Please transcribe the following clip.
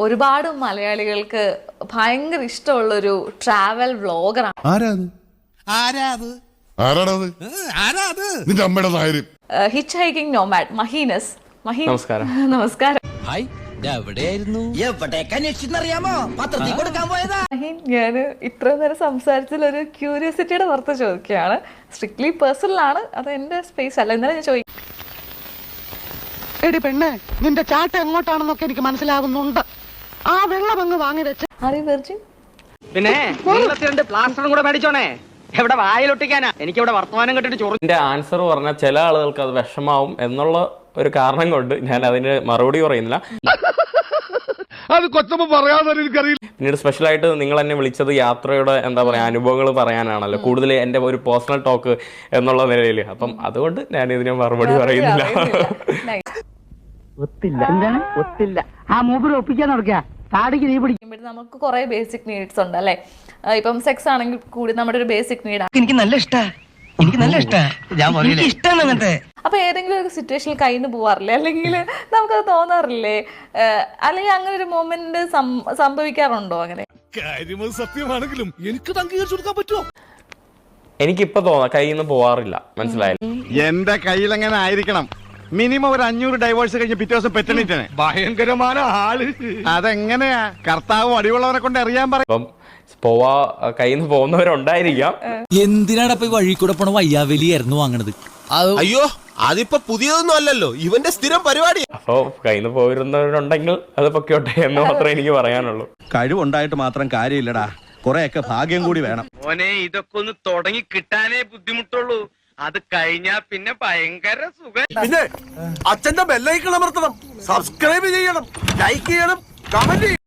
ഒരുപാട് മലയാളികൾക്ക് ഭയങ്കര ഇഷ്ടമുള്ളൊരു ട്രാവൽ വ്ളോഗറാണ്. Hitchhiking nomad Maheenas. നമസ്കാരം. നമസ്കാരം. ഞാൻ ഇത്രയും നേരം സംസാരിച്ചതിൽ ഒരു ക്യൂരിയോസിറ്റിയുടെ പുറത്ത് ചോദിക്കുകയാണ്. സ്ട്രിക്ട്ലി പേഴ്സണൽ ആണ്, അത് എന്റെ സ്പേസ് അല്ല. എന്നാലും ഞാൻ ചോദിക്കും, എടി പെണ്ണെ, നിന്റെ ചാട്ട എങ്ങോട്ടാണെന്നൊക്കെ എനിക്ക് മനസ്സിലാവുന്നുണ്ട്. ആ വെള്ളം അങ്ങ് വാങ്ങി വെച്ച വെർജിൻ പിന്നെ പ്ലാസ്റ്ററും കൂടെ മേടിച്ചോണേ. എവിടെ വായിലൊട്ടിക്കാനാ? എനിക്ക് ഇവിടെ വർത്തമാനം കേട്ടിട്ട് ചോറ്. എന്റെ ആൻസർ പറഞ്ഞാൽ ചില ആളുകൾക്ക് അത് വിഷമാവും എന്നുള്ള ഒരു കാരണം കൊണ്ട് ഞാൻ അതിന് മറുപടി പറയുന്നില്ല. അത് കൊച്ചമ്മ പറയാതെ എനിക്കറിയില്ല. പിന്നീട് സ്പെഷ്യലായിട്ട് നിങ്ങൾ എന്നെ വിളിച്ചത് യാത്രയുടെ എന്താ പറയാ അനുഭവങ്ങൾ പറയാനാണല്ലോ, കൂടുതൽ എന്റെ ഒരു പേഴ്സണൽ ടോക്ക് എന്നുള്ള നിലയിൽ. അപ്പം അതുകൊണ്ട് ഞാൻ ഇതിന് മറുപടി പറയുന്നില്ല. നമുക്ക് കുറെ ബേസിക് നീഡ്സ് ഉണ്ട് അല്ലെ. ഇപ്പം സെക്സ് ആണെങ്കിൽ കൂടി നമ്മുടെ ഒരു ബേസിക് നീഡ് ആണ്. എനിക്ക് നല്ല ഇഷ്ടമാണ്. അപ്പൊ ഏതെങ്കിലും ഒരു സിറ്റുവേഷനിൽ കയ്യിൽ നിന്ന് പോവാറില്ലേ, അല്ലെങ്കിൽ നമുക്കത് തോന്നാറില്ലേ, അല്ലെങ്കിൽ അങ്ങനെ ഒരു മൊമെന്റ് സംഭവിക്കാറുണ്ടോ? അങ്ങനെ സത്യമാണെങ്കിലും എനിക്ക് അംഗീകരിച്ചു കൊടുക്കാൻ പറ്റുമോ? എനിക്കിപ്പോ കയ്യിൽ നിന്ന് പോവാറില്ല, മനസ്സിലായില്ല. എന്റെ കയ്യിൽ എങ്ങനെ ആയിരിക്കണം? മിനിമം ഒരു 500 ഡൈവേഴ്സ് കഴിഞ്ഞ് പിറ്റേ ദിവസം പെറ്റണിട്ടാണ്. ഭയങ്കരമായ ആള്. അതെങ്ങനെയാ? കർത്താവും അടിവുള്ളവരെ കൊണ്ട് അറിയാൻ പറയും. അപ്പം കയ്യിൽ നിന്ന് പോകുന്നവരുണ്ടായിരിക്കാം. എന്തിനാണ് അപ്പൊ വഴി കൂടെ പോണ വയ്യാവലിയായിരുന്നു വാങ്ങണത്? അയ്യോ, അതിപ്പോ പുതിയതൊന്നും അല്ലല്ലോ, ഇവന്റെ സ്ഥിരം പരിപാടി. അപ്പൊ കയ്യിൽ നിന്ന് പോയിരുന്നവരുണ്ടെങ്കിൽ അത് പൊക്കോട്ടെ എന്ന് മാത്രമേ എനിക്ക് പറയാനുള്ളൂ. കഴിവുണ്ടായിട്ട് മാത്രം കാര്യമില്ലടാ, കുറെയൊക്കെ ഭാഗ്യം കൂടി വേണം. മോനെ, ഇതൊക്കെ ഒന്ന് തുടങ്ങി കിട്ടാനേ ബുദ്ധിമുട്ടുള്ളൂ. അത് കഴിഞ്ഞാ പിന്നെ ഭയങ്കര സുഖം. പിന്നെ അച്ഛന്റെ ബെല്ലൈക്കൺ അമർത്തണം, സബ്സ്ക്രൈബ് ചെയ്യണം, ലൈക്ക് ചെയ്യണം, കമന്റ് ചെയ്യണം.